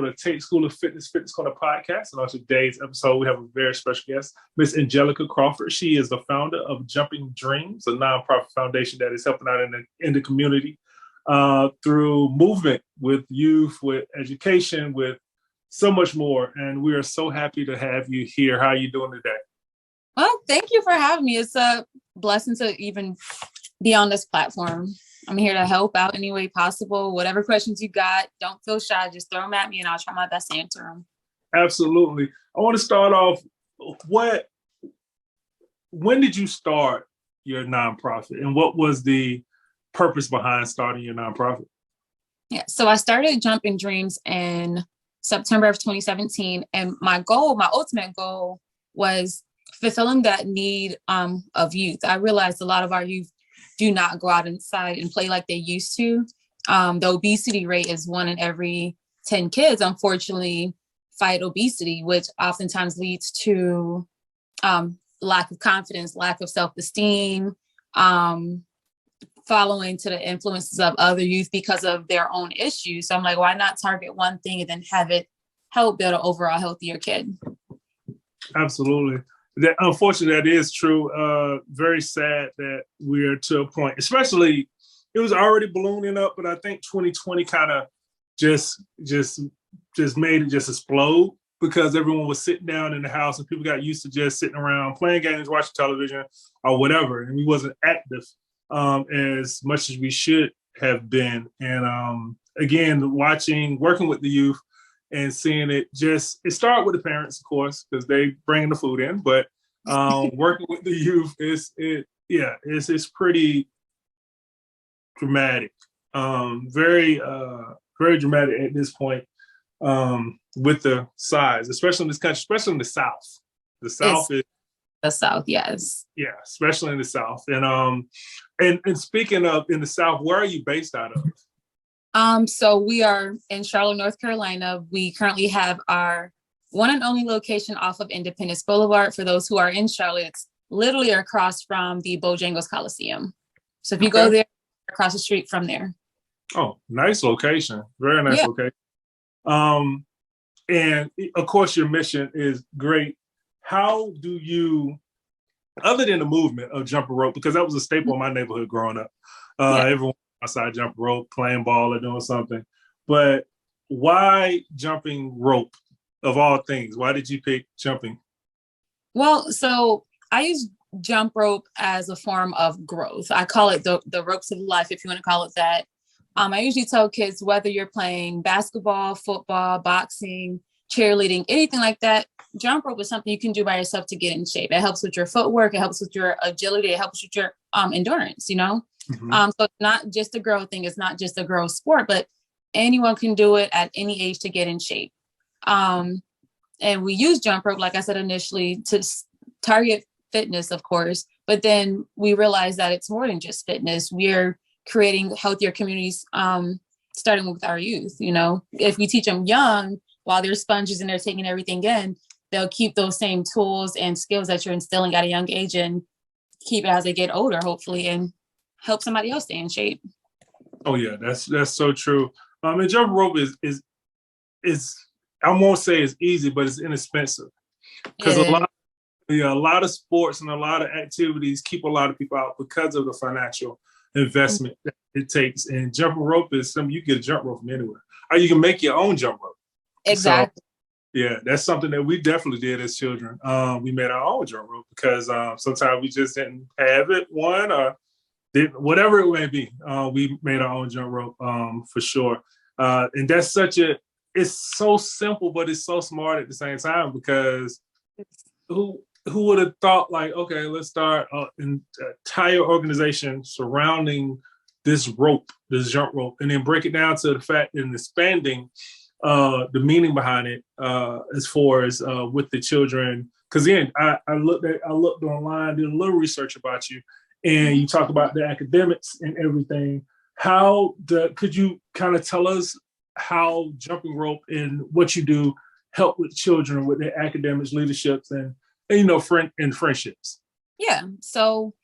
the Tate School of Fitness Corner podcast. And on today's episode, we have a very special guest, Miss Angelicka Crawford. She is the founder of Jumping Dreams, a nonprofit foundation that is helping out in the community through movement with youth, with education, with so much more. And we are so happy to have you here. How are you doing today? Well, thank you for having me. It's a blessing to even be on this platform. I'm here to help out any way possible. Whatever questions you got, don't feel shy. Just throw them at me and I'll try my best to answer them. Absolutely. I want to start off, when did you start your nonprofit and what was the purpose behind starting your nonprofit? Yeah, so I started Jumping Dreams in September of 2017. And my ultimate goal was fulfilling that need of youth. I realized a lot of our youth do not go out inside and play like they used to. The obesity rate is 1 in every 10 kids, unfortunately, fight obesity, which oftentimes leads to lack of confidence, lack of self-esteem, following to the influences of other youth because of their own issues. So I'm like, why not target one thing and then have it help build an overall healthier kid? Absolutely. Unfortunately, that is true. Very sad that we're to a point, especially it was already ballooning up, but I think 2020 kind of just made it just explode because everyone was sitting down in the house and people got used to just sitting around playing games, watching television or whatever. And we wasn't active as much as we should have been. And again, working with the youth, and seeing it started with the parents, of course, because they bring the food in. But working with the youth it's pretty dramatic, very dramatic at this point with the size, especially in this country, especially in the South. The South, yes. Yeah, especially in the South. And speaking of in the South, where are you based out of? So we are in Charlotte, North Carolina. We currently have our one and only location off of Independence Boulevard. For those who are in Charlotte, it's literally across from the Bojangles Coliseum. So if you go there, across the street from there. Oh, nice location. Very nice location. And of course, your mission is great. How do you, other than the movement of jumping rope, because that was a staple in my neighborhood growing up, everyone outside jump rope, playing ball or doing something. But why jumping rope of all things? Why did you pick jumping? Well, so I use jump rope as a form of growth. I call it the ropes of life, if you want to call it that. I usually tell kids, whether you're playing basketball, football, boxing, cheerleading, anything like that, jump rope is something you can do by yourself to get in shape. It helps with your footwork. It helps with your agility. It helps with your endurance, you know? Mm-hmm. So it's not just a girl thing. It's not just a girl sport, but anyone can do it at any age to get in shape. And we use jump rope, like I said, initially to target fitness, of course, but then we realized that it's more than just fitness. We're creating healthier communities, starting with our youth. You know, if we teach them young while they're sponges and they're taking everything in, they'll keep those same tools and skills that you're instilling at a young age and keep it as they get older, hopefully, and help somebody else stay in shape. Oh yeah, that's so true. And jump rope is I won't say it's easy, but it's inexpensive because a lot of sports and a lot of activities keep a lot of people out because of the financial investment that it takes. And jumping rope is something you get a jump rope from anywhere, or you can make your own jump rope. Exactly. So, yeah, that's something that we definitely did as children. We made our own jump rope because sometimes we just didn't have one or whatever it may be. We made our own jump rope for sure. And that's it's so simple, but it's so smart at the same time because who would have thought like, okay, let's start an entire organization surrounding this rope, this jump rope, and then break it down to the fact and expanding the meaning behind it as far as with the children. Because again, I looked online, did a little research about you, and you talk about the academics and everything. Could you kind of tell us how jumping rope and what you do help with children with their academics, leaderships, and friendships? Yeah. So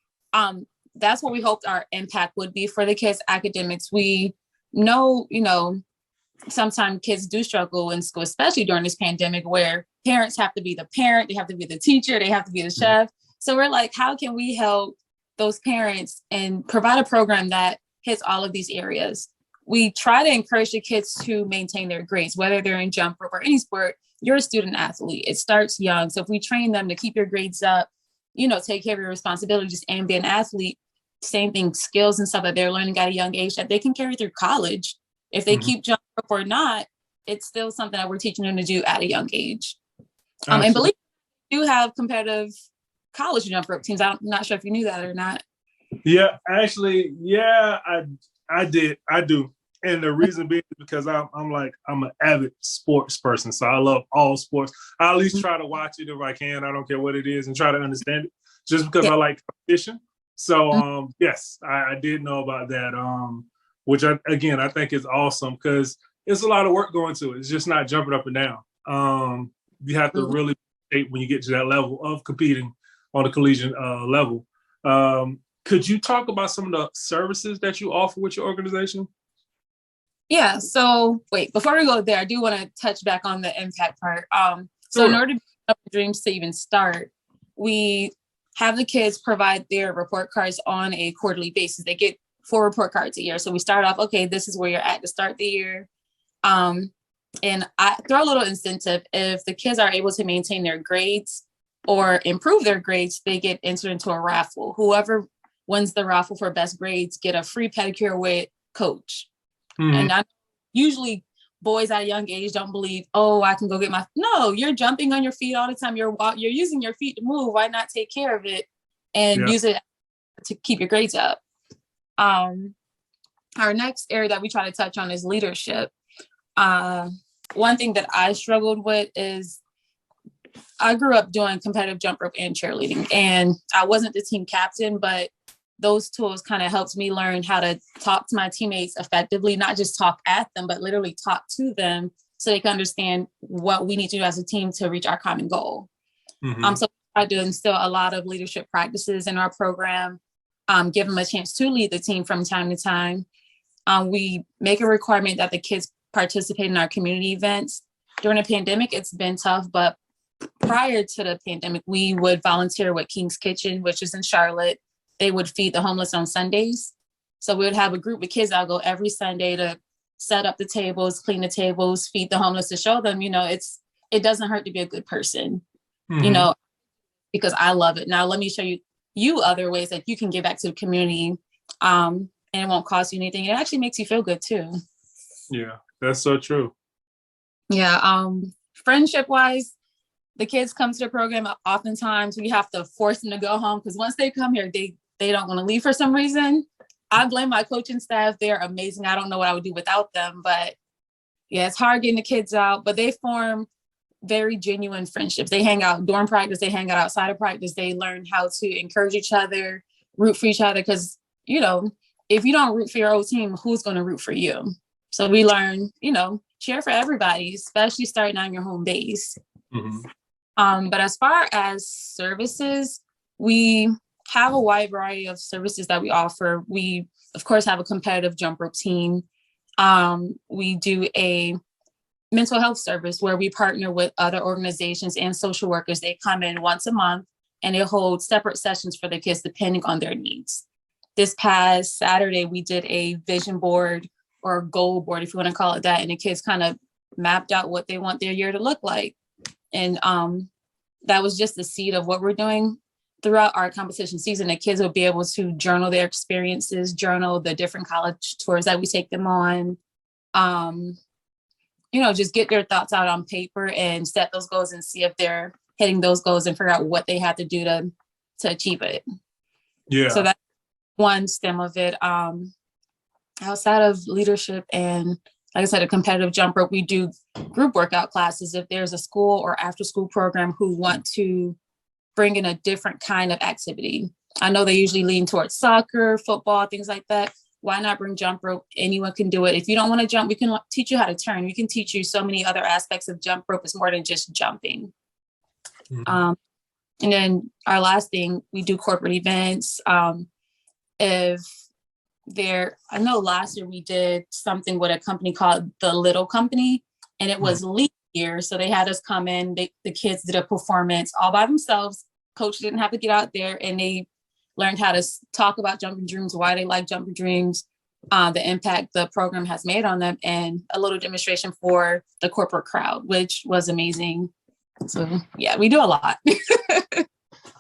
that's what we hoped our impact would be for the kids' academics. We know, sometimes kids do struggle in school, especially during this pandemic, where parents have to be the parent, they have to be the teacher, they have to be the chef. So we're like, how can we help those parents and provide a program that hits all of these areas? We try to encourage the kids to maintain their grades, whether they're in jump rope or any sport. You're a student athlete. It starts young. So if we train them to keep your grades up, take care of your responsibilities and be an athlete, same thing, skills and stuff that they're learning at a young age that they can carry through college. If they keep jump rope or not, it's still something that we're teaching them to do at a young age. And believe me, we do have competitive college jump rope teams. I'm not sure if you knew that or not. Yeah, actually, I did. I do. And the reason being is because I'm an avid sports person. So I love all sports. I at least try to watch it if I can. I don't care what it is and try to understand it just because I like competition. So, yes, I did know about that, which I think is awesome because it's a lot of work going to it. It's just not jumping up and down. You have to really when you get to that level of competing on a collegiate level. Could you talk about some of the services that you offer with your organization? Yeah. So before we go there, I do want to touch back on the impact part. So Sure. in order to get dreams to even start, we have the kids provide their report cards on a quarterly basis. They get 4 report cards a year. So we start off, okay, this is where you're at to start the year. And I throw a little incentive. If the kids are able to maintain their grades or improve their grades, they get entered into a raffle. Whoever wins the raffle for best grades get a free pedicure with coach. And usually boys at a young age don't believe, I can go get no, you're jumping on your feet all the time. You're using your feet to move. Why not take care of it and use it to keep your grades up? Our next area that we try to touch on is leadership. One thing that I struggled with is I grew up doing competitive jump rope and cheerleading, and I wasn't the team captain, but those tools kind of helped me learn how to talk to my teammates effectively, not just talk at them, but literally talk to them so they can understand what we need to do as a team to reach our common goal. So I do instill a lot of leadership practices in our program, give them a chance to lead the team from time to time. We make a requirement that the kids participate in our community events. During the pandemic, it's been tough, but prior to the pandemic, we would volunteer with King's Kitchen, which is in Charlotte. They would feed the homeless on Sundays. So we would have a group of kids that'll go every Sunday to set up the tables, clean the tables, feed the homeless, to show them, it doesn't hurt to be a good person, because I love it. Now, let me show you other ways that you can give back to the community, and it won't cost you anything. It actually makes you feel good too. Yeah, that's so true. Yeah. Friendship wise, the kids come to the program. Oftentimes we have to force them to go home because once they come here, they don't want to leave for some reason. I blame my coaching staff. They're amazing. I don't know what I would do without them, but yeah, it's hard getting the kids out, but they form very genuine friendships. They hang out during practice. They hang out outside of practice. They learn how to encourage each other, root for each other. Because, if you don't root for your old team, who's going to root for you? So we learn, cheer for everybody, especially starting on your home base. But as far as services, we have a wide variety of services that we offer. We, of course, have a competitive jump rope team. We do a mental health service where we partner with other organizations and social workers. They come in once a month and they hold separate sessions for the kids depending on their needs. This past Saturday, we did a vision board or goal board, if you want to call it that, and the kids kind of mapped out what they want their year to look like. And that was just the seed of what we're doing throughout our competition season. The kids will be able to journal their experiences, journal the different college tours that we take them on, just get their thoughts out on paper and set those goals and see if they're hitting those goals and figure out what they have to do to achieve it. Yeah. So that's one stem of it. Outside of leadership and, like I said, a competitive jump rope, we do group workout classes. If there's a school or after school program who want to bring in a different kind of activity. I know they usually lean towards soccer, football, things like that. Why not bring jump rope? Anyone can do it. If you don't want to jump, we can teach you how to turn. We can teach you so many other aspects of jump rope. It's more than just jumping. And then our last thing, we do corporate events. If I know last year we did something with a company called The Little Company, and it was leap year. So they had us come in, the kids did a performance all by themselves. Coach didn't have to get out there, and they learned how to talk about jumping dreams, why they like jumping dreams, the impact the program has made on them, and a little demonstration for the corporate crowd, which was amazing. So yeah, we do a lot.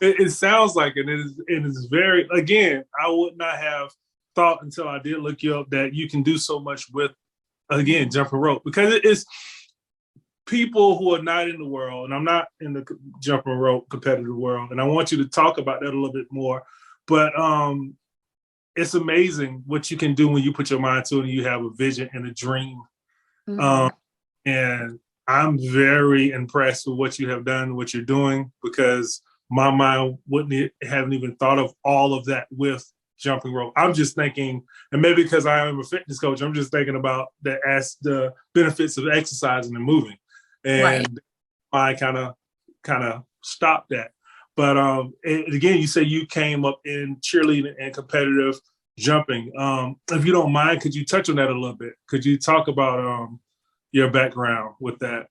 It sounds like it is very, again, I would not have thought until I did look you up that you can do so much with, again, jumping rope, because it is people who are not in the world, and I'm not in the jumping rope competitive world, and I want you to talk about that a little bit more, but it's amazing what you can do when you put your mind to it and you have a vision and a dream. And I'm very impressed with what you have done, what you're doing, because my mind haven't even thought of all of that with jumping rope. I'm just thinking, and maybe because I am a fitness coach, I'm just thinking about the benefits of exercising and moving, and I kind of stopped that. But again, you say you came up in cheerleading and competitive jumping. If you don't mind, could you touch on that a little bit? Could you talk about your background with that?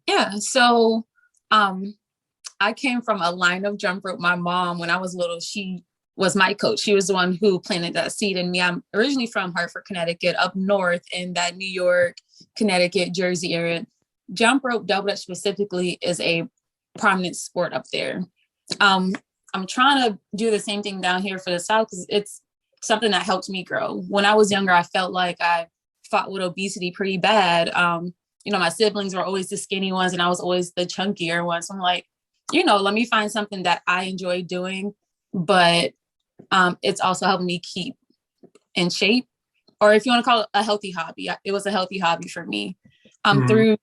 Yeah. So I came from a line of jump rope. My mom, when I was little, she was my coach. She was the one who planted that seed in me. I'm originally from Hartford, Connecticut, up north in that New York, Connecticut, Jersey area. Jump rope, double dutch specifically, is a prominent sport up there. I'm trying to do the same thing down here for the South because it's something that helped me grow. When I was younger, I felt like I fought with obesity pretty bad. My siblings were always the skinny ones and I was always the chunkier one. So I'm like, let me find something that I enjoy doing, but it's also helping me keep in shape, or if you want to call it a healthy hobby. It was a healthy hobby for me. Through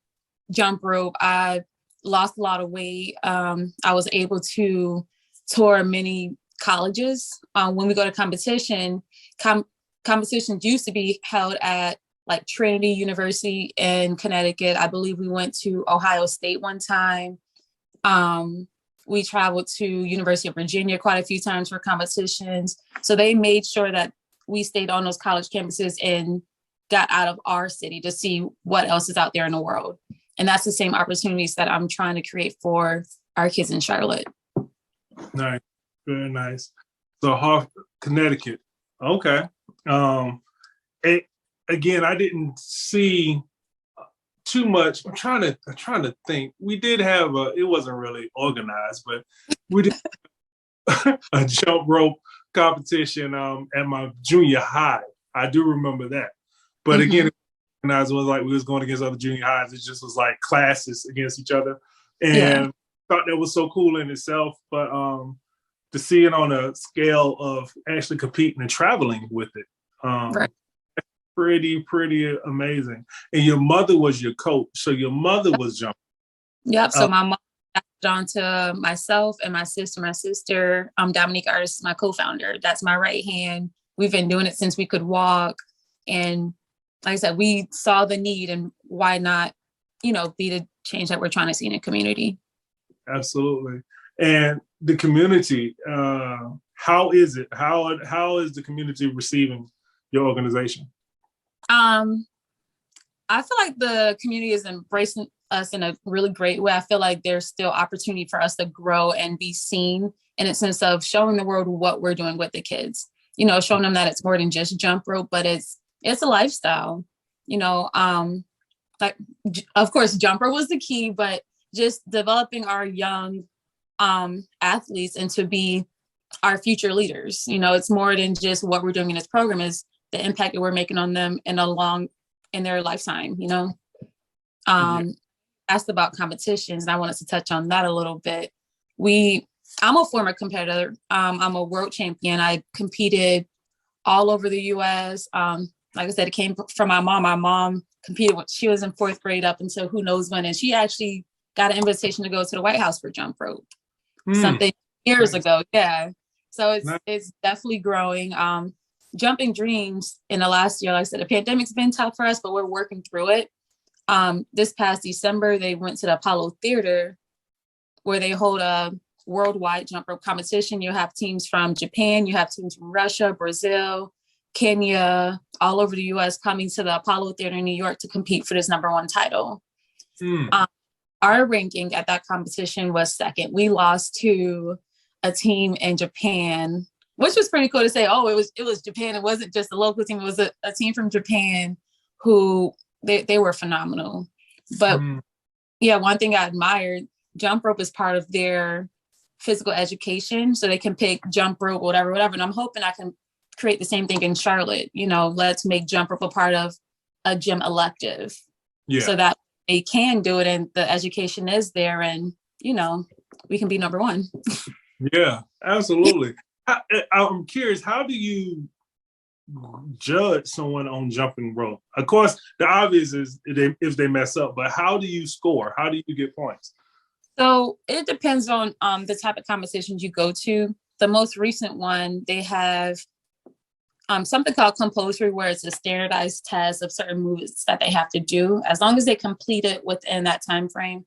jump rope, I lost a lot of weight. I was able to tour many colleges. When we go to competitions used to be held at like Trinity University in Connecticut. I believe we went to Ohio State one time. We traveled to University of Virginia quite a few times for competitions. So they made sure that we stayed on those college campuses and got out of our city to see what else is out there in the world. And that's the same opportunities that I'm trying to create for our kids in Charlotte. Nice. Very nice. So Connecticut. Okay. Again, I didn't see too much. I'm trying to think. We did have it wasn't really organized, but we did a jump rope competition at my junior high. I do remember that. But again, it was like we was going against other junior highs. It just was like classes against each other. And I thought that was so cool in itself. But to see it on a scale of actually competing and traveling with it, pretty amazing. And your mother was your coach. So your mother was jumping. Yep. So my mom passed it on to myself and my sister. My sister, Dominique, Artis, my co-founder. That's my right hand. We've been doing it since we could walk. And like I said, we saw the need, and why not, be the change that we're trying to see in the community. Absolutely. And the community, how is it? How is the community receiving your organization? I feel like the community is embracing us in a really great way. I feel like there's still opportunity for us to grow and be seen in a sense of showing the world what we're doing with the kids, showing them that it's more than just jump rope, but it's a lifestyle, like, of course, jump rope was the key, but just developing our young athletes and to be our future leaders. It's more than just what we're doing in this program, is the impact that we're making on them in their lifetime. Asked about competitions, and I wanted to touch on that a little bit. I'm a former competitor. I'm a world champion. I competed all over the US. Like I said, it came from my mom. My mom competed when she was in 4th grade up until who knows when. And she actually got an invitation to go to the White House for jump rope something years ago. Yeah. So it's definitely growing. Jumping dreams in the last year, like I said, the pandemic's been tough for us, but we're working through it. This past December, they went to the Apollo Theater where they hold a worldwide jump rope competition. You have teams from Japan, you have teams from Russia, Brazil, Kenya, all over the US, coming to the Apollo Theater in New York to compete for this #1 title. Our ranking at that competition was second. We lost to a team in Japan, which was pretty cool to say, oh, it was Japan. It wasn't just a local team. It was a team from Japan who they were phenomenal. But yeah, one thing I admired, jump rope is part of their physical education. So they can pick jump rope, whatever. And I'm hoping I can create the same thing in Charlotte. Let's make jump rope a part of a gym elective. Yeah. So that they can do it and the education is there and, we can be #1. Yeah, absolutely. I'm curious, how do you judge someone on jumping rope? Of course, the obvious is if they mess up, but how do you score? How do you get points? So it depends on the type of competitions you go to. The most recent one, they have something called compulsory, where it's a standardized test of certain moves that they have to do. As long as they complete it within that time frame,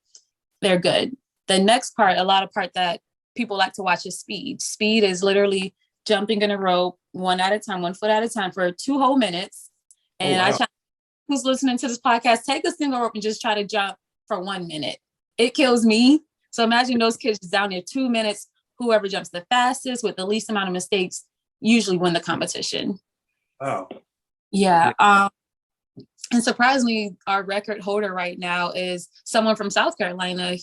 they're good. The next part, a lot of part that people like to watch is speed. Speed is literally jumping in a rope one at a time, 1 foot at a time for 2 whole minutes. And I challenge who's listening to this podcast, take a single rope and just try to jump for 1 minute. It kills me. So imagine those kids down there 2 minutes. Whoever jumps the fastest with the least amount of mistakes usually win the competition. Oh. Yeah. And surprisingly, our record holder right now is someone from South Carolina.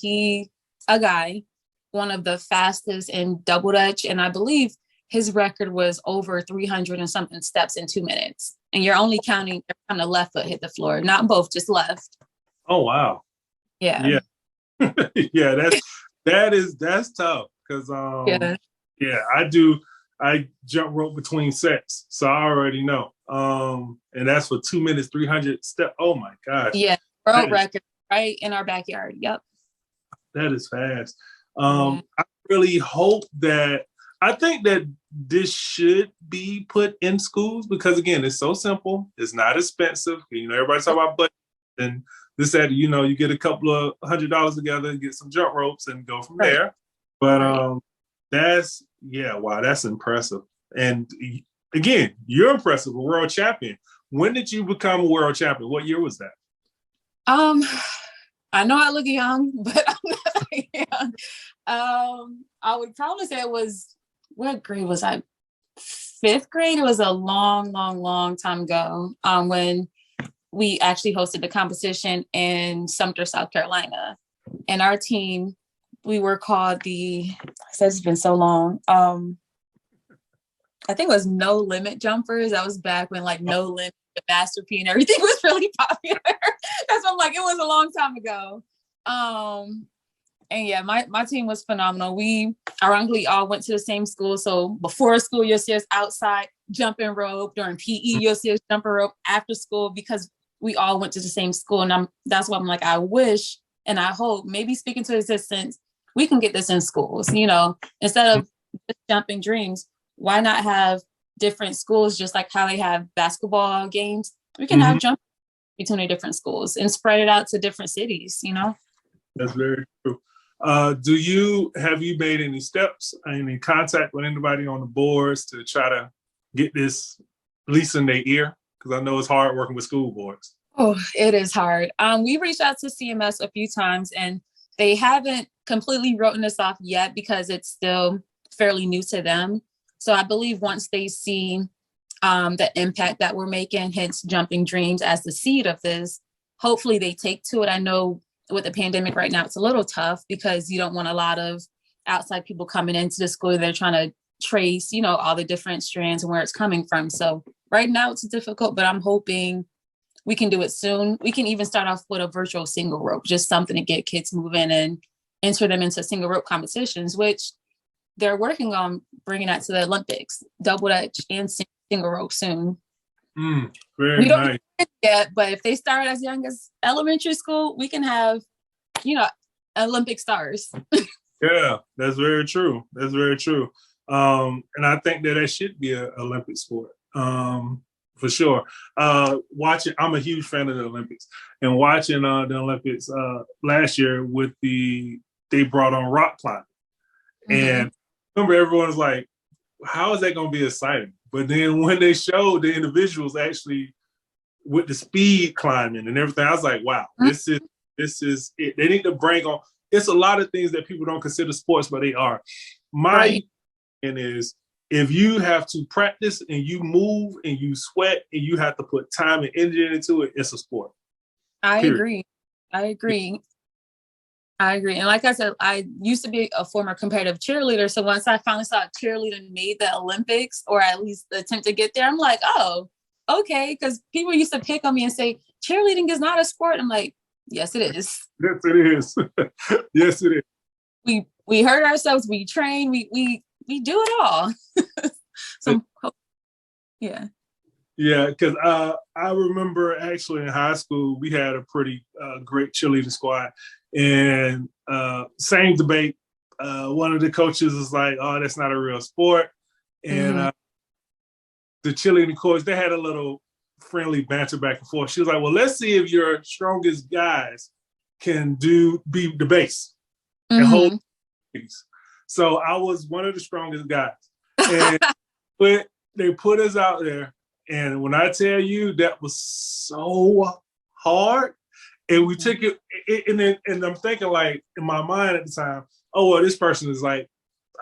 A guy, one of the fastest in double dutch. And I believe his record was over 300 and something steps in 2 minutes. And you're only counting every time the left foot hit the floor, not both, just left. Oh, wow. Yeah. Yeah, that's tough. Cause I jump rope between sets. So I already know. And that's for 2 minutes, 300 steps. Oh my gosh. Yeah. World record right in our backyard. Yep. That is fast. I really hope I think that this should be put in schools because again, it's so simple. It's not expensive. Everybody talk about budget and this, that, you get a couple of $100 together, get some jump ropes and go from there. But that's impressive. And again, you're impressive, a world champion. When did you become a world champion? What year was that? I know I look young, but I'm not young. I would probably say what grade was I? 5th grade. It was a long, long, long time ago when we actually hosted the competition in Sumter, South Carolina. And our team, we were called it's been so long. I think it was No Limit Jumpers. That was back when No Limit, the Master P and everything was really popular. That's what I'm like, it was a long time ago. And yeah, my team was phenomenal. We ironically all went to the same school. So before school, you'll see us outside jumping rope. During PE, you'll see us jumping rope after school because we all went to the same school. And that's why I'm like, I wish and I hope, maybe speaking to existence, we can get this in schools, instead of just jumping dreams. Why not have different schools, just like how they have basketball games? We can have jump between the different schools and spread it out to different cities, That's very true. Have you made any steps, any contact with anybody on the boards to try to get this at least in their ear? Because I know it's hard working with school boards. Oh, it is hard. We reached out to CMS a few times and they haven't completely written us off yet because it's still fairly new to them. So I believe once they see the impact that we're making, hence Jumping Dreams as the seed of this, hopefully they take to it. I know with the pandemic right now, it's a little tough because you don't want a lot of outside people coming into the school. They're trying to trace, all the different strands and where it's coming from. So right now it's difficult, but I'm hoping we can do it soon. We can even start off with a virtual single rope, just something to get kids moving and enter them into single rope competitions, which they're working on bringing that to the Olympics, double dutch and single rope soon. Very nice. Don't know yet, but if they start as young as elementary school, we can have, Olympic stars. Yeah, that's very true. That's very true. And I think that should be an Olympic sport. For sure. I'm a huge fan of the Olympics and watching the Olympics last year they brought on rock climbing. And remember everyone was like, how is that going to be exciting? But then when they showed the individuals actually with the speed climbing and everything, I was like, wow, this is it. They need to bring on. It's a lot of things that people don't consider sports, but they are. My opinion is, if you have to practice and you move and you sweat and you have to put time and energy into it, it's a sport. I agree. And like I said, I used to be a former competitive cheerleader. So once I finally saw cheerleading made the Olympics, or at least the attempt to get there, I'm like, oh, okay. Because people used to pick on me and say, cheerleading is not a sport. I'm like, yes, it is. Yes, it is. Yes, it is. We hurt ourselves. We train. We do it all. So, yeah. Yeah, because I remember actually in high school, we had a pretty great cheerleading squad. And same debate. One of the coaches was like, oh, that's not a real sport. And the cheerleading coach, they had a little friendly banter back and forth. She was like, well, let's see if your strongest guys can be the base and hold things. So I was one of the strongest guys. And they put us out there. And when I tell you, that was so hard. And we took it, and I'm thinking, like, in my mind at the time, oh, well, this person is like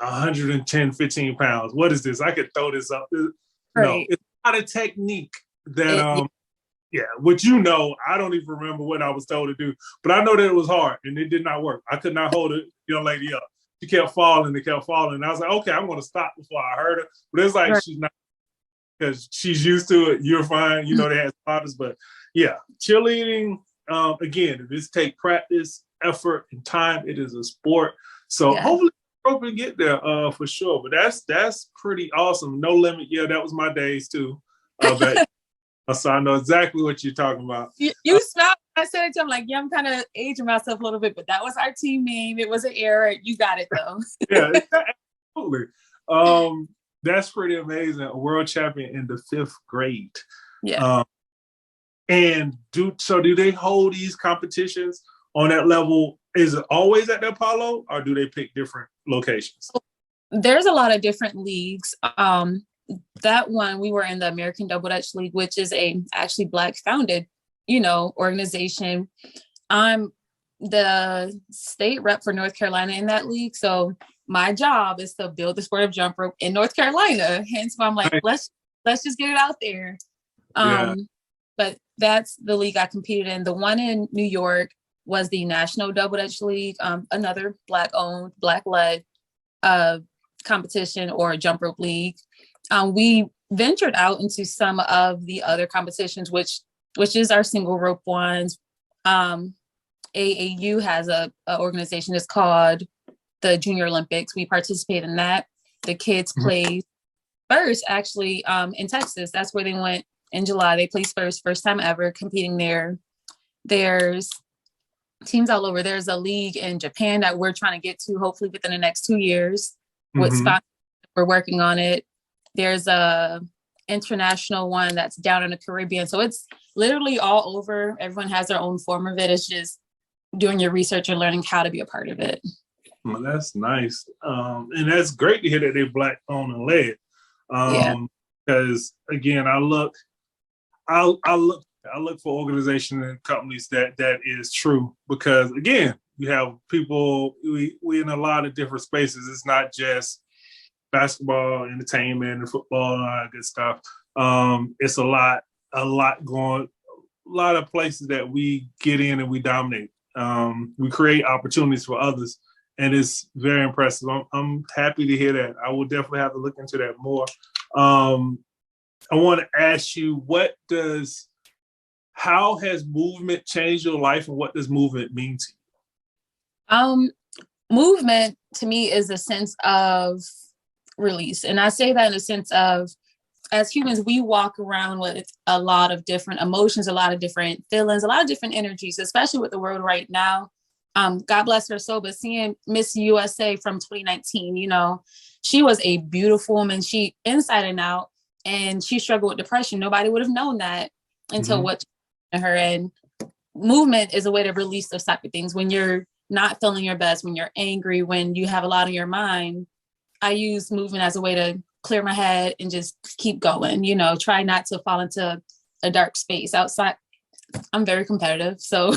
110, 15 pounds. What is this? I could throw this up. No, it's not a technique that, which I don't even remember what I was told to do. But I know that it was hard, and it did not work. I could not hold a young lady up. She kept falling and kept falling. And I was like, okay, I'm going to stop before I hurt her. But it's like she's not, because she's used to it. You're fine. They have spotters. But, yeah, cheerleading, again, if it's take practice, effort, and time, it is a sport. So hopefully we can get there for sure. But that's pretty awesome. No limit. Yeah, that was my days too. So I know exactly what you're talking about. You smiled. I said it to him like, yeah, I'm kind of aging myself a little bit, but that was our team name. It was an era. You got it though. Yeah, absolutely. That's pretty amazing. A world champion in the 5th grade. Yeah. And do they hold these competitions on that level? Is it always at the Apollo, or do they pick different locations? There's a lot of different leagues. That one, we were in the American Double Dutch League, which is actually Black founded, organization. I'm the state rep for North Carolina in that league. So my job is to build the sport of jump rope in North Carolina. Hence why I'm like, let's just get it out there. But that's the league I competed in. The one in New York was the National Double Dutch League, another Black-owned, Black-led competition or jump rope league. We ventured out into some of the other competitions, which is our single rope ones. AAU has a organization that's called the Junior Olympics. We participate in that. The kids played first, actually, in Texas. That's where they went in July. They placed first time ever competing there. There's teams all over. There's a league in Japan that we're trying to get to, hopefully within the next 2 years. With sponsors, we're working on it. There's a international one that's down in the Caribbean. So it's literally all over. Everyone has their own form of it. It's just doing your research and learning how to be a part of it. Well, that's nice. And that's great to hear that they're Black owned and led. Because again, I look for organizations and companies that is true, because again, you have people, we in a lot of different spaces. It's not just basketball, entertainment, and football, and all that good stuff. It's a lot going, a lot of places that we get in and we dominate. We create opportunities for others, and it's very impressive. I'm happy to hear that. I will definitely have to look into that more. I want to ask you, how has movement changed your life, and what does movement mean to you? Movement to me is a sense of release. And I say that in a sense of, as humans, we walk around with a lot of different emotions, a lot of different feelings, a lot of different energies, especially with the world right now. God bless her soul, but seeing Miss USA from 2019, she was a beautiful woman. She inside and out, and she struggled with depression. Nobody would have known that until what her. And movement is a way to release those type of things. When you're not feeling your best, when you're angry, when you have a lot on your mind, I use movement as a way to clear my head and just keep going, try not to fall into a dark space outside. I'm very competitive. So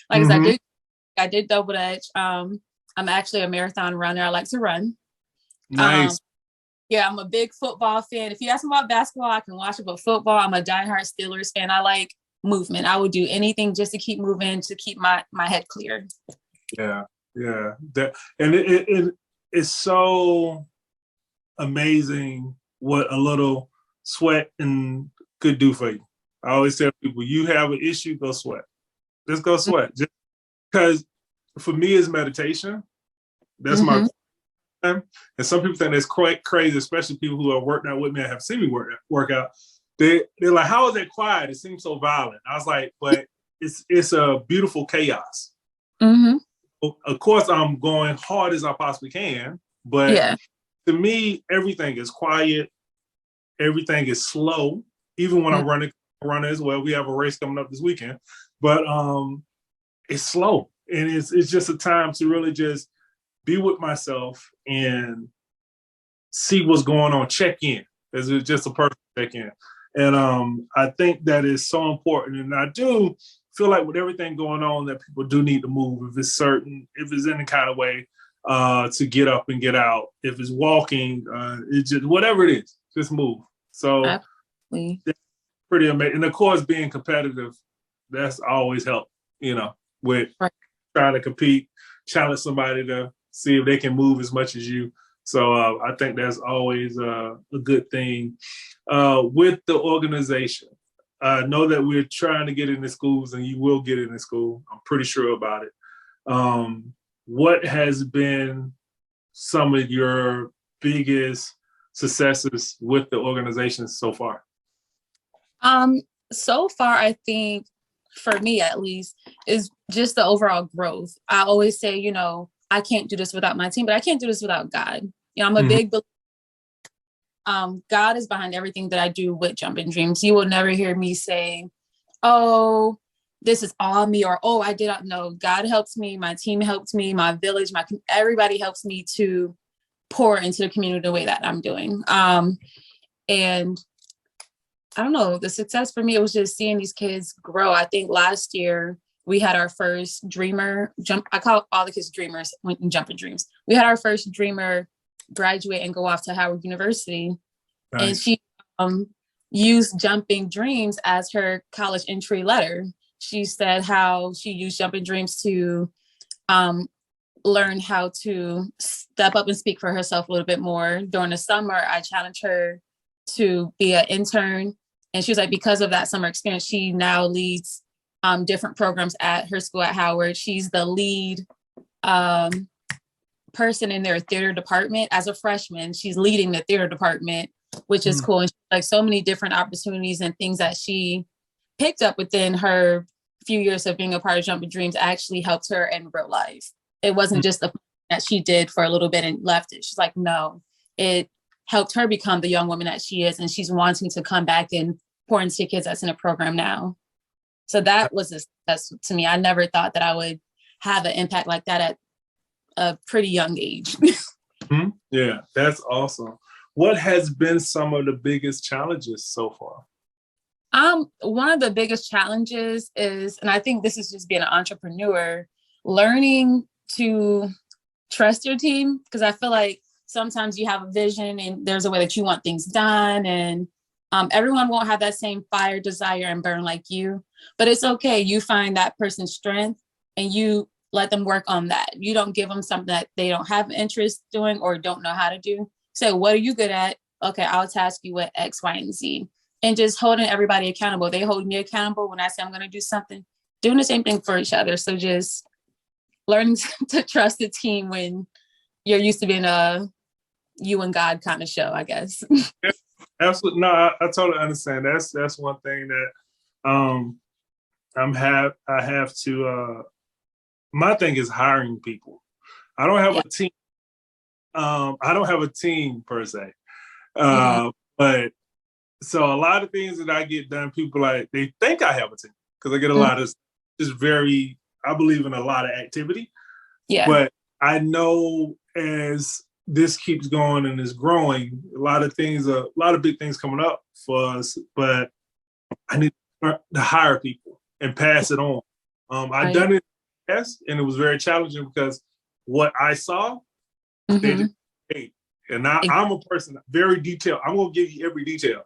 like I said, I did double dutch. I'm actually a marathon runner. I like to run. Nice. Yeah, I'm a big football fan. If you ask me about basketball, I can watch it, but football, I'm a diehard Steelers fan. I like movement. I would do anything just to keep moving, to keep my head clear. Yeah. And it's so amazing what a little sweat and could do for you. I always tell people, you have an issue, go sweat. Just go sweat. Just because for me, it's meditation. That's my time. And some people think that's quite crazy, especially people who have worked out with me and have seen me work out. They're like, how is that quiet? It seems so violent. I was like, but it's a beautiful chaos. Of course, I'm going hard as I possibly can, but to me, everything is quiet. Everything is slow. Even when I'm running as well. We have a race coming up this weekend, but it's slow, and it's just a time to really just be with myself and see what's going on. Check in. It's just a personal check in, and I think that is so important. And I do feel like with everything going on, that people do need to move if it's any kind of way to get up and get out. If it's walking, it's just whatever it is, just move. So absolutely. That's pretty amazing. And of course, being competitive, that's always helped, with trying to compete, challenge somebody to see if they can move as much as you. So I think that's always a good thing. With the organization, I know that we're trying to get into schools, and you will get into school. I'm pretty sure about it. What has been some of your biggest successes with the organization so far? So far, I think for me at least is just the overall growth. I always say, I can't do this without my team, but I can't do this without God. I'm a big believer. God is behind everything that I do with Jumping Dreams. You will never hear me say, oh, this is all me, or, oh, I did not know. God helps me. My team helps me. My village, everybody helps me to pour into the community the way that I'm doing. And I don't know, the success for me, it was just seeing these kids grow. I think last year we had our first dreamer jump. I call all the kids dreamers when Jumping Dreams. We had our first dreamer graduate and go off to Howard University. Nice. And she used Jumping Dreams as her college entry letter. She said how she used Jumping Dreams to learn how to step up and speak for herself a little bit more. During the summer, I challenged her to be an intern. And she was like, because of that summer experience, she now leads different programs at her school at Howard. She's the lead person in their theater department. As a freshman, she's leading the theater department, which is cool. And she's like so many different opportunities and things that she picked up within her few years of being a part of Jumping Dreams actually helped her in real life. It wasn't just the that she did for a little bit and left it. She's like, no, it helped her become the young woman that she is. And she's wanting to come back and pour into kids that's in a program now. So that was a success to me. I never thought that I would have an impact like that at a pretty young age. Yeah, that's awesome. What has been some of the biggest challenges so far? One of the biggest challenges is, and I think this is just being an entrepreneur, learning to trust your team. Because I feel like sometimes you have a vision and there's a way that you want things done, and everyone won't have that same fire, desire, and burn like you. But it's okay. You find that person's strength and you let them work on that. You don't give them something that they don't have interest doing or don't know how to do. So what are you good at? Okay, I'll task you with X, Y, and Z. And just holding everybody accountable. They hold me accountable when I say I'm going to do something, doing the same thing for each other. So just learning to trust the team when you're used to being a you and God kind of show, I guess. Yeah, absolutely. No, I totally understand. That's one thing that I have to, my thing is hiring people. I don't have a team. I don't have a team per se. But so a lot of things that I get done, people like, they think I have a team because I get a lot of just I believe in a lot of activity. Yeah. But I know as this keeps going and is growing, a lot of big things coming up for us, but I need to hire people and pass it on. I've done it, yes, and it was very challenging because what I saw, they didn't hate. And I'm a person very detailed. I'm gonna give you every detail,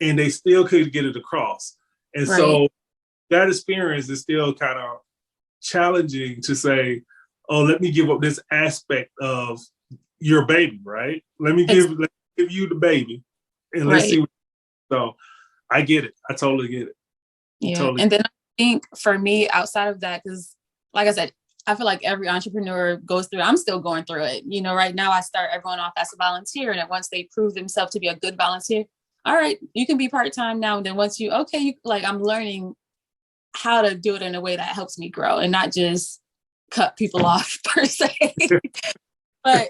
and they still couldn't get it across. And so that experience is still kind of challenging to say, oh, let me give up this aspect of your baby, right? Let me give you the baby, and let's see. So I get it. I totally get it. Yeah. Totally. And then I think for me, outside of that, because like I said, I feel like every entrepreneur goes through, I'm still going through it. You know, right now I start everyone off as a volunteer. And then once they prove themselves to be a good volunteer, all right, you can be part-time now. And then once I'm learning how to do it in a way that helps me grow and not just cut people off per se. But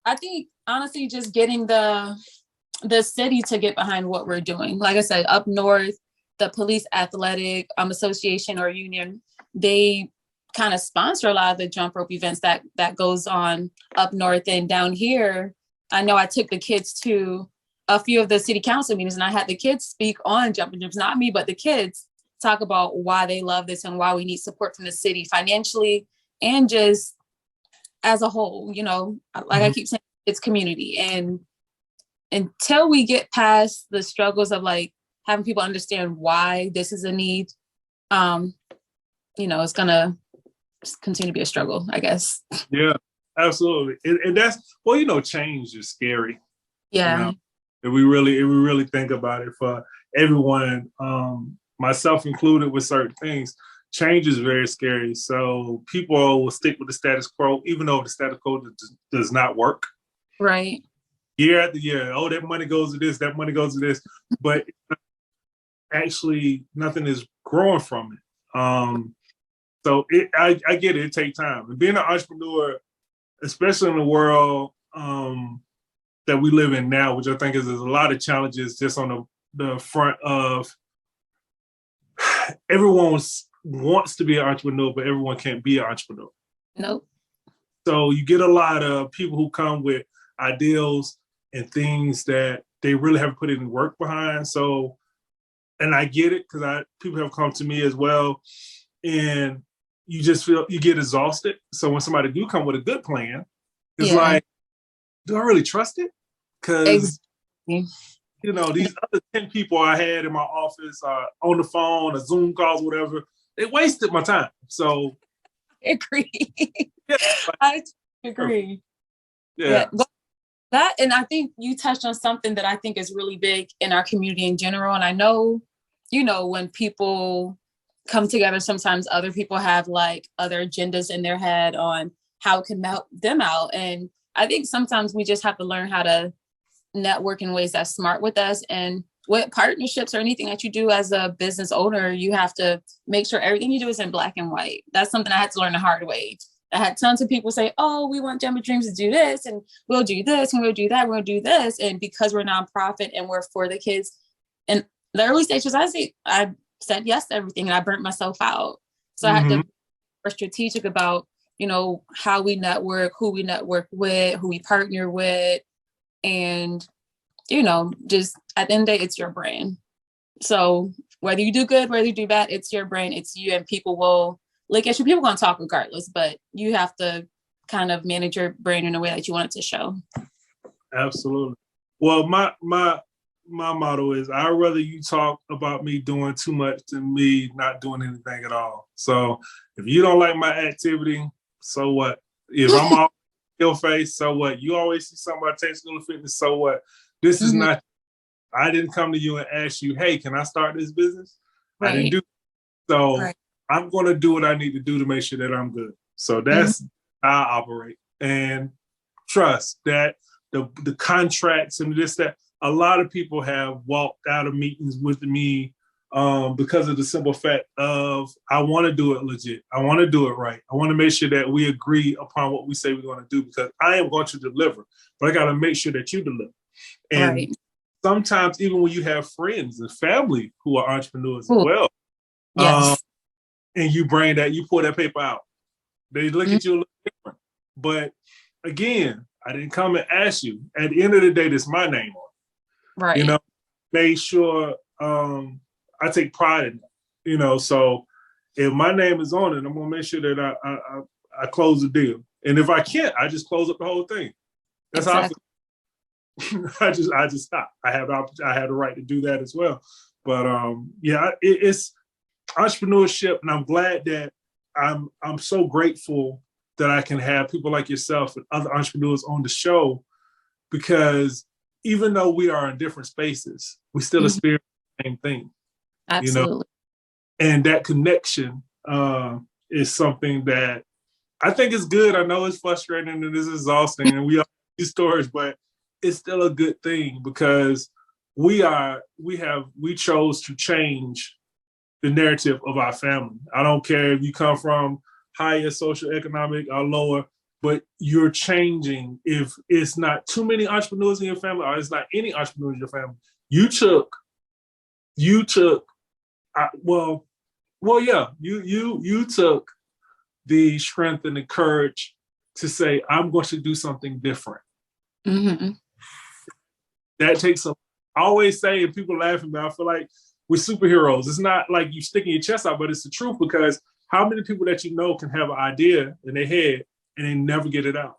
I think honestly, just getting the city to get behind what we're doing. Like I said, up north, the police athletic association or union, they kind of sponsor a lot of the jump rope events that goes on up north. And down here, I know I took the kids to a few of the city council meetings and I had the kids speak on jumping jumps, not me, but the kids talk about why they love this and why we need support from the city financially and just as a whole, you know, like I keep saying, it's community. And until we get past the struggles of like having people understand why this is a need, you know, it's gonna continue to be a struggle, I guess. Yeah, absolutely. And that's, well, you know, change is scary. Yeah. You know? If we really think about it for everyone, myself included with certain things, change is very scary. So people will stick with the status quo, even though the status quo does not work. Right. Year after year, oh, that money goes to this, that money goes to this. But actually, nothing is growing from it. So I get it. It takes time. And being an entrepreneur, especially in the world that we live in now, which I think is there's a lot of challenges just on the front of everyone wants to be an entrepreneur, but everyone can't be an entrepreneur. Nope. So you get a lot of people who come with ideals and things that they really haven't put any work behind. So, and I get it because people have come to me as well, and you just feel you get exhausted. So when somebody do come with a good plan, it's like, do I really trust it? Because you know, these other 10 people I had in my office on the phone, or Zoom calls, whatever, they wasted my time. So agree. Yeah, I agree. Yeah. That, and I think you touched on something that I think is really big in our community in general. And I know, you know, when people come together, sometimes other people have like other agendas in their head on how it can help them out. And I think sometimes we just have to learn how to network in ways that's smart with us. And with partnerships or anything that you do as a business owner, you have to make sure everything you do is in black and white. That's something I had to learn the hard way. I had tons of people say, oh, we want Jumping Dreams to do this and we'll do this and we'll do that, we'll do this. And because we're a nonprofit and we're for the kids, in the early stages, I said yes to everything and I burnt myself out. So I had to be more strategic about, you know, how we network, who we network with, who we partner with. And, you know, just at the end of the day, it's your brand. So whether you do good, whether you do bad, it's your brand, it's you, and people will look at you. People are going to talk regardless, but you have to kind of manage your brand in a way that you want it to show. Absolutely. Well, my motto is I'd rather you talk about me doing too much than me not doing anything at all. So if you don't like my activity, so what? If I'm all ill face, so what? You always see something about Tate School of Fitness, so what? This is not, I didn't come to you and ask you, hey, can I start this business? I didn't do so. I'm going to do what I need to do to make sure that I'm good. So that's how I operate. And trust that the contracts and this, that, a lot of people have walked out of meetings with me because of the simple fact of I want to do it legit. I want to do it right. I want to make sure that we agree upon what we say we're going to do because I am going to deliver, but I got to make sure that you deliver. And sometimes even when you have friends and family who are entrepreneurs as well, and you pull that paper out, they look at you a little different. But again, I didn't come and ask you. At the end of the day, this is my name on it. Right. You know, make sure I take pride in it. You know, so if my name is on it, I'm gonna make sure that I close the deal. And if I can't, I just close up the whole thing. That's exactly. How I feel. I just stop. I have the right to do that as well. But yeah, it's entrepreneurship, and I'm glad that I'm so grateful that I can have people like yourself and other entrepreneurs on the show, because even though we are in different spaces, we still experience the same thing. Absolutely. You know? And that connection is something that I think is good. I know it's frustrating and it's exhausting, and we all have these stories, but it's still a good thing, because we chose to change the narrative of our family. I don't care if you come from higher social economic or lower, but you're changing. If it's not too many entrepreneurs in your family, or it's not any entrepreneurs in your family, you took the strength and the courage to say, I'm going to do something different. Mm-hmm. That takes I always say, and people laugh at me, I feel like we're superheroes. It's not like you sticking your chest out, but it's the truth, because how many people that you know can have an idea in their head and they never get it out?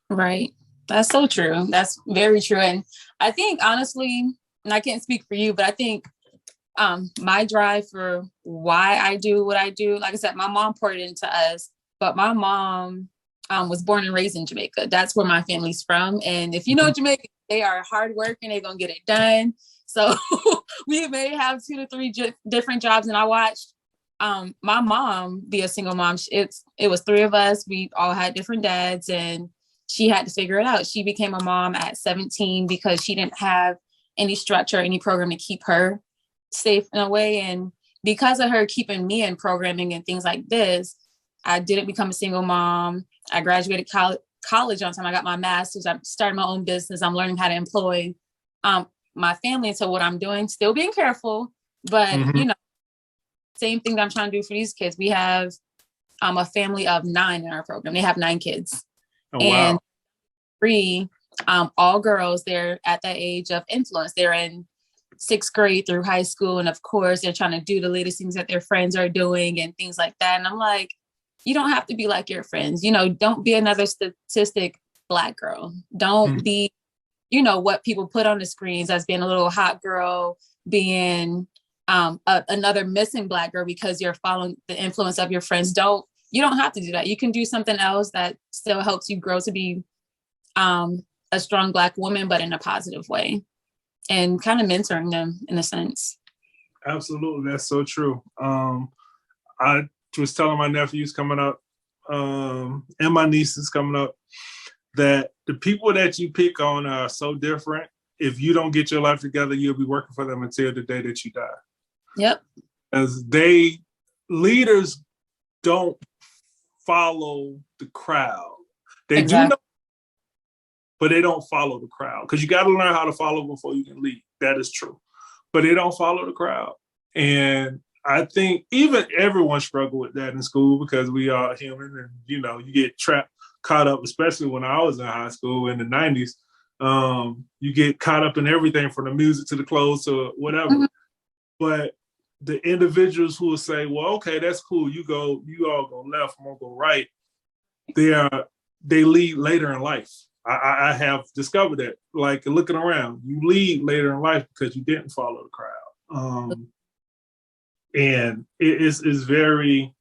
Right. That's so true. That's very true. And I think, honestly, and I can't speak for you, but I think my drive for why I do what I do, like I said, my mom poured it into us, but my mom was born and raised in Jamaica. That's where my family's from. And if you know Jamaica, they are hard working, they're going to get it done. So we may have 2 to 3 different jobs. And I watched my mom be a single mom. It was 3 of us. We all had different dads, and she had to figure it out. She became a mom at 17 because she didn't have any structure, any program to keep her safe in a way. And because of her keeping me in programming and things like this, I didn't become a single mom. I graduated college on time. I got my master's. I started my own business. I'm learning how to employ my family into what I'm doing, still being careful, but you know, same thing that I'm trying to do for these kids. We have a family of 9 in our program. They have 9 kids. Oh, and wow. 3 all girls. They're at that age of influence. They're in 6th grade through high school. And of course, they're trying to do the latest things that their friends are doing and things like that. And I'm like, you don't have to be like your friends. You know, don't be another statistic Black girl. Don't be, you know, what people put on the screens as being a little hot girl, being another missing Black girl because you're following the influence of your friends. You don't have to do that. You can do something else that still helps you grow to be a strong Black woman, but in a positive way, and kind of mentoring them in a sense. Absolutely. That's so true. I was telling my nephews coming up and my nieces coming up that the people that you pick on are so different. If you don't get your life together, you'll be working for them until the day that you die. Yep. As leaders don't follow the crowd. They do know, but they don't follow the crowd, because you got to learn how to follow before you can lead. That is true. But they don't follow the crowd. And I think even everyone struggled with that in school, because we are human, and, you know, you get caught up, especially when I was in high school in the 90s. You get caught up in everything from the music to the clothes to whatever. But the individuals who will say, well, okay, that's cool. You all go left, I'm gonna go right. They lead later in life. I have discovered that, like, looking around, you lead later in life because you didn't follow the crowd. And it is very,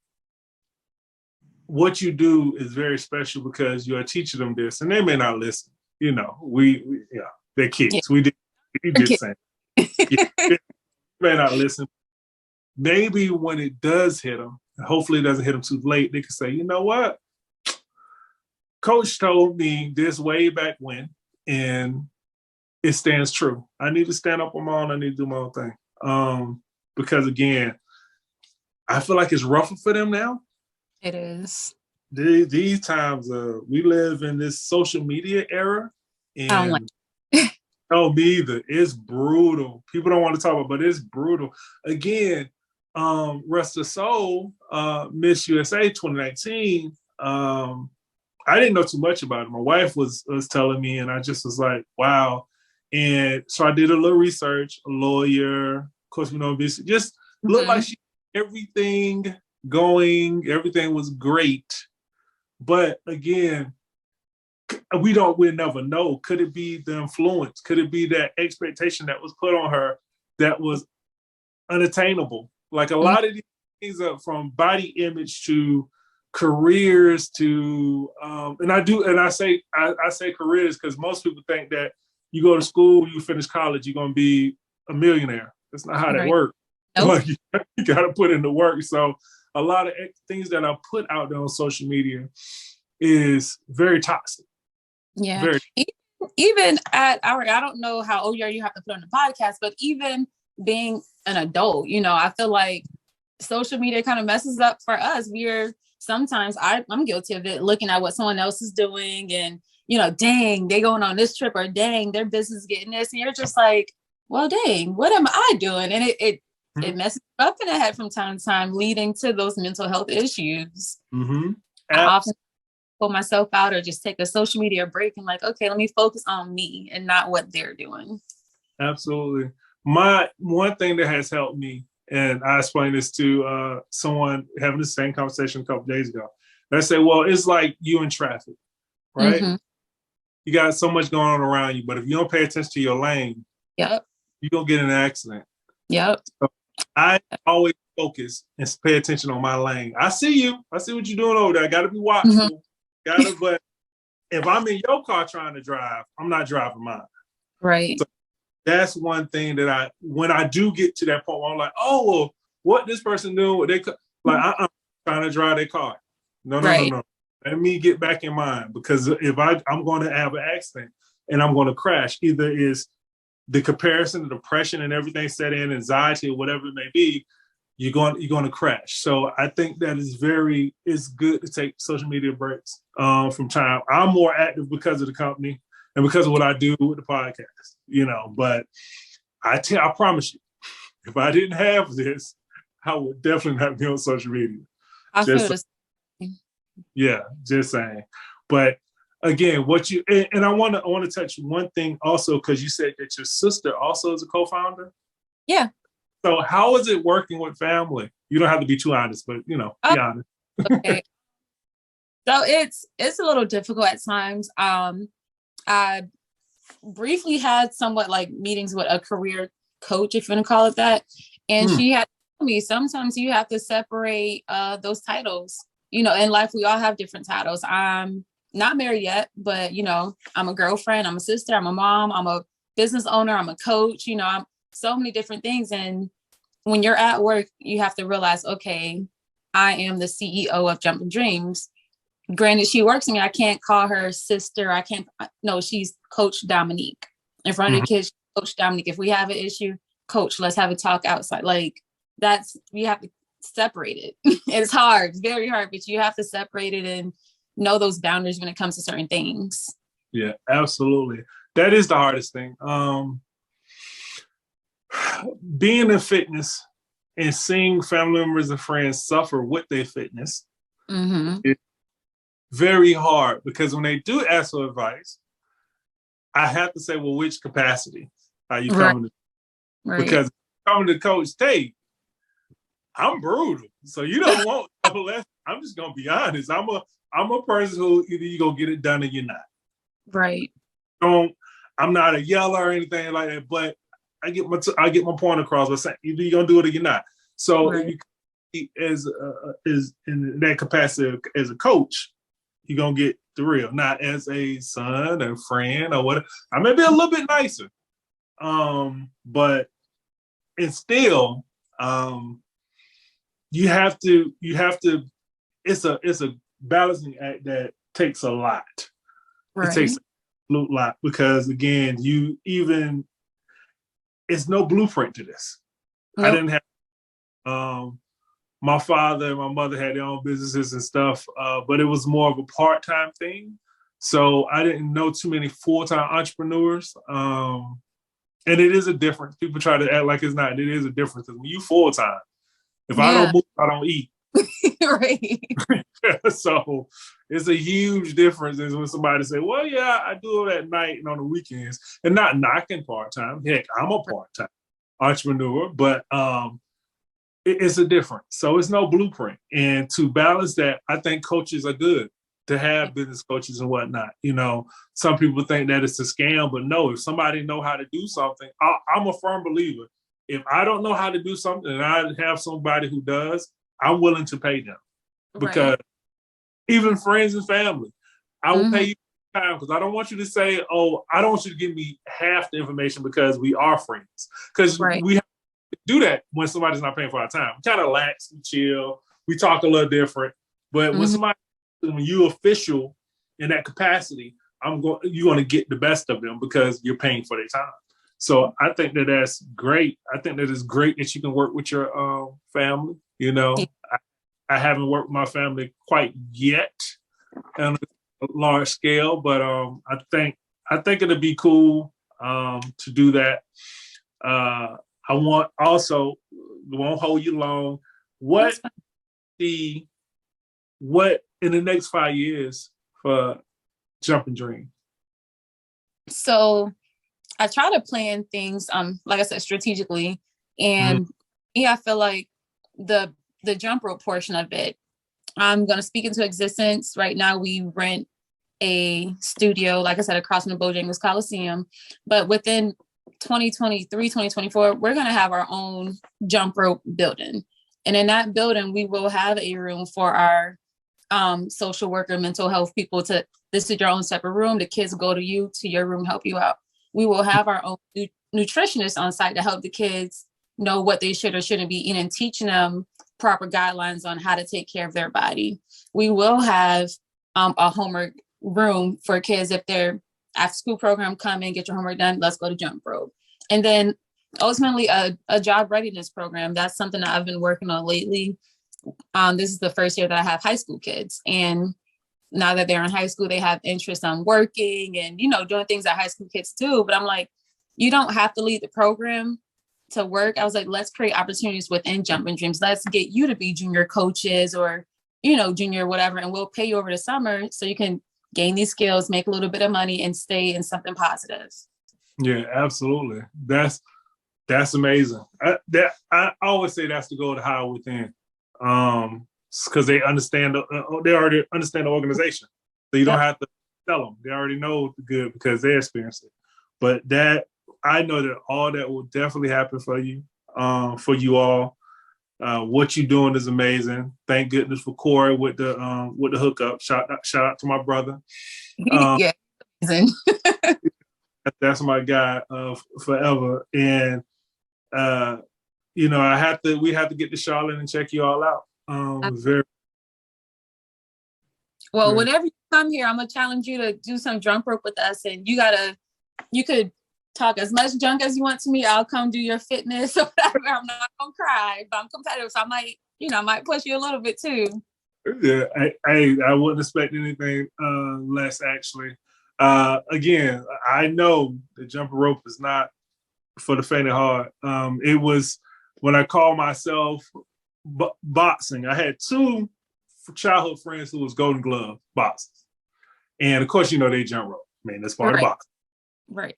what you do is very special, because you are teaching them this, and they may not listen. You know, they're kids. Yeah. We did the same. They may not listen. Maybe when it does hit them, hopefully it doesn't hit them too late, they can say, you know what? Coach told me this way back when, and it stands true. I need to stand up on my own. I need to do my own thing. Because again, I feel like it's rougher for them now. It is. These times, we live in this social media era, and no, me either. It's brutal. People don't want to talk about it, but it's brutal. Again, Rest of Soul, Miss USA 2019, I didn't know too much about it. My wife was telling me, and I just was like, wow. And so I did a little research, a lawyer, of course, we know obesity, just looked like she everything going, everything was great. But again, we'll never know. Could it be the influence? Could it be that expectation that was put on her that was unattainable? Like a lot of these things from body image to careers to I say careers because most people think that you go to school, you finish college, you're gonna be a millionaire. That's not how that works. Nope. Like you gotta put in the work. So a lot of things that I put out there on social media is very toxic. Yeah. Very. Even at our, I don't know how old you have to put on the podcast, but even being an adult, I feel like social media kind of messes up for us. Sometimes I'm guilty of it, looking at what someone else is doing and, dang, they going on this trip, or dang, their business getting this. And you're just like, well, dang, what am I doing? And it messes up in the head from time to time, leading to those mental health issues. I often pull myself out or just take a social media break and like, okay, let me focus on me and not what they're doing. Absolutely. One thing that has helped me, and I explained this to someone having the same conversation a couple days ago. They say, well, it's like you in traffic, right? You got so much going on around you, but if you don't pay attention to your lane, you're going to get in an accident. So I always focus and pay attention on my lane. I see you. I see what you're doing over there. I got to be watchful. But if I'm in your car trying to drive, I'm not driving mine. Right. So that's one thing that when I do get to that point where I'm like, oh, well, what this person doing? I'm trying to drive their car. No. Let me get back in mine, because if I'm going to have an accident and I'm going to crash, either is the comparison, the depression and everything set in, anxiety or whatever it may be, you're going to crash. So I think that it's good to take social media breaks from time. I'm more active because of the company and because of what I do with the podcast, but I promise you, if I didn't have this, I would definitely not be on social media. Just saying. But again, and I want to touch one thing also, because you said that your sister also is a co-founder. Yeah. So how is it working with family? You don't have to be too honest, but be honest. Okay. So it's a little difficult at times. I briefly had somewhat like meetings with a career coach, if you want to call it that. And she had told me sometimes you have to separate those titles. In life, we all have different titles. I'm not married yet, but, I'm a girlfriend, I'm a sister, I'm a mom, I'm a business owner, I'm a coach, I'm so many different things. And when you're at work, you have to realize, okay, I am the CEO of Jumping Dreams. Granted, she works with me. I can't call her sister. She's Coach Dominique. In front of the kids, Coach Dominique. If we have an issue, Coach, let's have a talk outside. Like you have to separate it. It's hard. It's very hard, but you have to separate it and know those boundaries when it comes to certain things. Yeah, absolutely. That is the hardest thing. Being in fitness and seeing family members and friends suffer with their fitness is very hard, because when they do ask for advice, I have to say, well, which capacity are you coming to? Right. Because coming to Coach Tate, I'm brutal. So you don't want less. I'm just gonna be honest. I'm a person who either you gonna get it done or you're not. Right. I'm not a yeller or anything like that, but I get my point across by saying either you're gonna do it or you're not. So if you is in that capacity as a coach, you're gonna get the real, not as a son or friend or whatever. I may be a little bit nicer. But it's still you have to it's a balancing act that takes a lot. Right. It takes a absolute lot, because again, it's no blueprint to this. Nope. I didn't have my father and my mother had their own businesses and stuff, but it was more of a part-time thing. So I didn't know too many full-time entrepreneurs. And it is a difference. People try to act like it's not. It is a difference. When you full-time, if I don't move, I don't eat. Right. So it's a huge difference is when somebody say, well, yeah, I do it at night and on the weekends, and not knocking part-time. Heck, I'm a part-time entrepreneur, but it's a difference. So it's no blueprint. And to balance that, I think coaches are good to have business coaches and whatnot. You know, some people think that it's a scam, but no, if somebody know how to do something, I'm a firm believer. If I don't know how to do something and I have somebody who does, I'm willing to pay them. Because even friends and family, I will pay you time because I don't want you to say, oh, I don't want you to give me half the information because we are friends. Because we have to do that when somebody's not paying for our time. We kind of lax, we chill, we talk a little different. But when you official in that capacity, you're going to get the best of them because you're paying for their time. So I think that that's great. I think that it's great that you can work with your family. You know, I haven't worked with my family quite yet on a large scale, but I think it'll be cool to do that. I won't hold you long. What in the next 5 years for Jumping Dream? So I try to plan things, like I said, strategically. And I feel like the jump rope portion of it, I'm going to speak into existence. Right now, we rent a studio, like I said, across from the Bojangles Coliseum. But within 2023, 2024, we're going to have our own jump rope building. And in that building, we will have a room for our social worker, mental health people this is your own separate room. The kids go to your room, help you out. We will have our own nutritionist on site to help the kids know what they should or shouldn't be eating, teaching them proper guidelines on how to take care of their body. We will have a homework room for kids if they're after school program, come in, get your homework done, let's go to jump rope. And then ultimately a job readiness program. That's something that I've been working on lately. This is the first year that I have high school kids. And now that they're in high school, they have interest on working and, doing things that high school kids do. But I'm like, you don't have to lead the program to work. I was like, let's create opportunities within Jumping Dreams. Let's get you to be junior coaches or, junior whatever. And we'll pay you over the summer so you can gain these skills, make a little bit of money and stay in something positive. Yeah, absolutely. That's amazing. I always say that's the goal to hire within. Because they already understand the organization. So you don't have to tell them. They already know the good because they experience it. But I know that all that will definitely happen for you all. What you're doing is amazing. Thank goodness for Corey with the hookup. Shout out to my brother. Yeah, that's my guy forever. And we have to get to Charlotte and check you all out. Whenever you come here, I'm gonna challenge you to do some jump rope with us, and you could talk as much junk as you want to me. I'll come do your fitness or whatever. I'm not gonna cry, but I'm competitive, so I might push you a little bit too. Yeah, I wouldn't expect anything less actually. Again, I know the jumping rope is not for the faint of heart. It was when I called myself boxing. I had two childhood friends who was Golden Glove boxers. And of course, they jump rope. I mean, that's part of boxing. Right.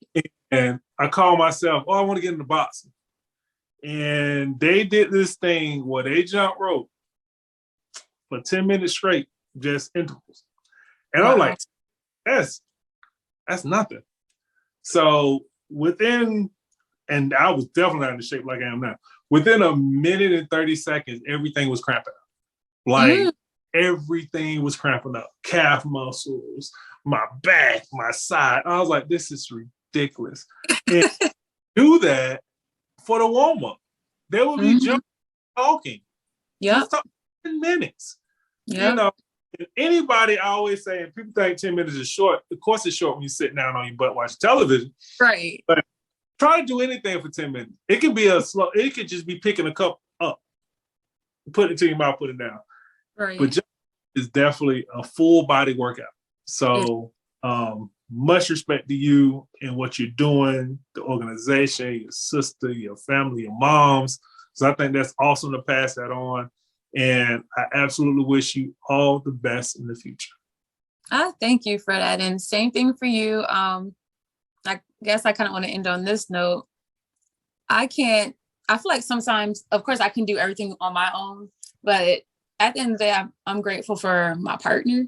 And I called myself, I want to get into boxing. And they did this thing where they jump rope for 10 minutes straight, just intervals. And I'm like, that's nothing. So and I was definitely not in the shape like I am now. Within a minute and 30 seconds, everything was cramping up. Like everything was cramping up. Calf muscles, my back, my side. I was like, this is ridiculous. And do that for the warm-up. They would be jumping, talking. Yeah. Just talk 10 minutes. Yeah. Anybody, I always say, and people think 10 minutes is short. Of course it's short when you sit down on your butt watching television. Right. But try to do anything for 10 minutes. It can be it could just be picking a cup up, put it to your mouth, put it down. Right. But it's definitely a full body workout. So much respect to you and what you're doing, the organization, your sister, your family, your moms. So I think that's awesome to pass that on. And I absolutely wish you all the best in the future. Thank you for that. And same thing for you. I guess I kind of want to end on this note. I feel like sometimes, of course, I can do everything on my own, but at the end of the day, I'm grateful for my partner.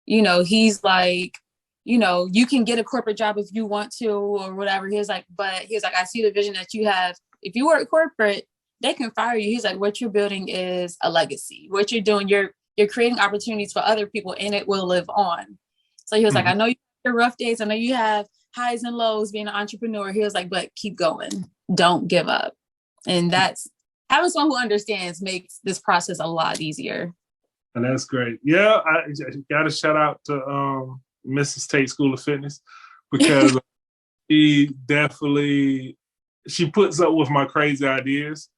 He's like, you can get a corporate job if you want to or whatever. He was like, I see the vision that you have. If you work corporate, they can fire you. He's like, what you're building is a legacy. What you're doing, you're creating opportunities for other people and it will live on. So he was like, I know you have your rough days. I know you have highs and lows being an entrepreneur. He was like, but keep going. Don't give up. And that's having someone who understands makes this process a lot easier. And that's great. Yeah, I got to shout out to Mrs. Tate School of Fitness because she puts up with my crazy ideas.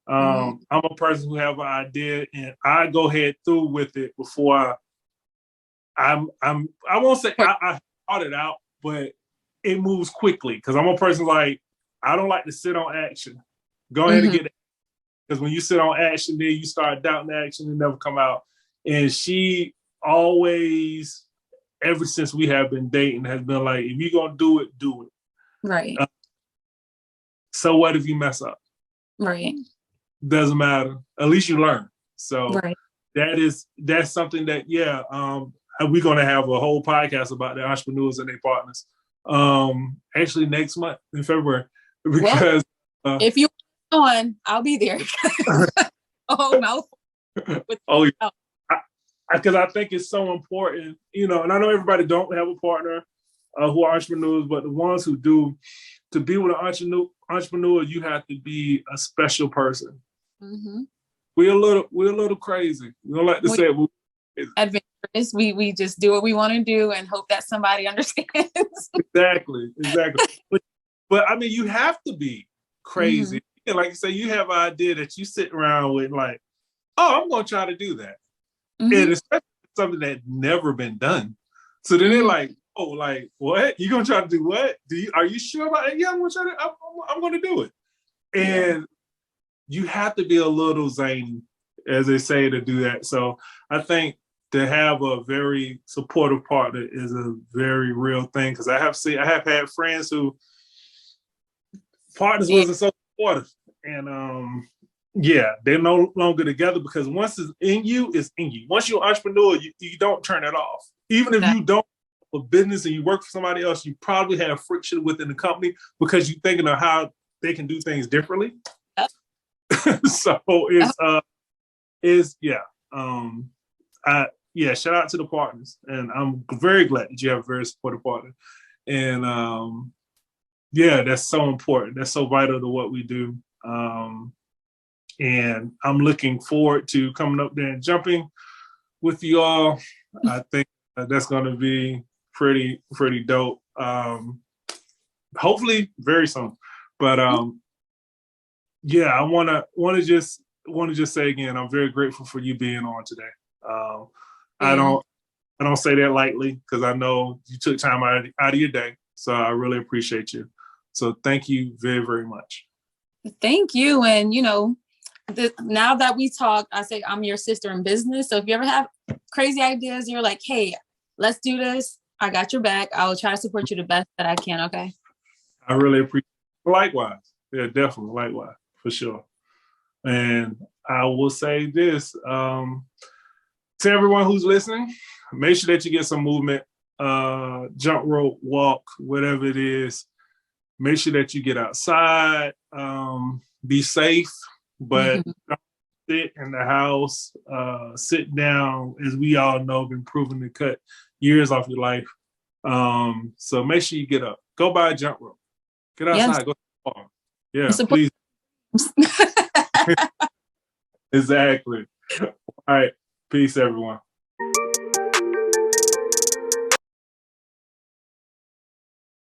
I'm a person who have an idea and I go ahead through with it before I won't say I thought it out, but it moves quickly because I'm a person like, I don't like to sit on action. Go ahead and get it. Because when you sit on action, then you start doubting the action and never come out. And she always, ever since we have been dating, has been like, if you're going to do it, do it. Right. So what if you mess up? Right. Doesn't matter. At least you learn. So right. that's something that, we're going to have a whole podcast about the entrepreneurs and their partners. Actually next month in February, because if you on, I'll be there. Oh no. Because I think it's so important, and I know everybody don't have a partner who are entrepreneurs, but the ones who do, to be with an entrepreneur, you have to be a special person. Mm-hmm. We're a little crazy. We don't like to say it. Adventurous. We just do what we want to do and hope that somebody understands. Exactly. But I mean, you have to be crazy. Mm-hmm. And like you say, you have an idea that you sit around with, like, oh, I'm going to try to do that. Mm-hmm. And especially something that never been done. So then they're like, oh, like, what? You going to try to do what? Are you sure about it? Yeah, I'm going to try to, I'm going to do it. And you have to be a little zany, as they say, to do that. So I think to have a very supportive partner is a very real thing. Because I have had friends who partners wasn't so supportive. And they're no longer together because once it's in you, it's in you. Once you're an entrepreneur, you don't turn it off. Even if you don't have a business and you work for somebody else, you probably have friction within the company because you're thinking of how they can do things differently. So shout out to the partners. And I'm very glad that you have a very supportive partner. And that's so important. That's so vital to what we do. And I'm looking forward to coming up there and jumping with you all. I think that's going to be pretty dope. Hopefully very soon. But I want to just say again, I'm very grateful for you being on today. I don't say that lightly because I know you took time out of your day. So I really appreciate you. So thank you very, very much. Thank you. And, now that we talk, I say I'm your sister in business. So if you ever have crazy ideas, you're like, hey, let's do this. I got your back. I will try to support you the best that I can. Okay. I really appreciate it. Likewise. Yeah, definitely. Likewise. For sure. And I will say this to everyone who's listening, make sure that you get some movement, jump rope, walk, whatever it is. Make sure that you get outside, be safe, but don't sit in the house, sit down, as we all know, been proven to cut years off your life. So make sure you get up. Go buy a jump rope. Get outside. Go to the farm. Yeah, please. Exactly. All right. Peace, everyone.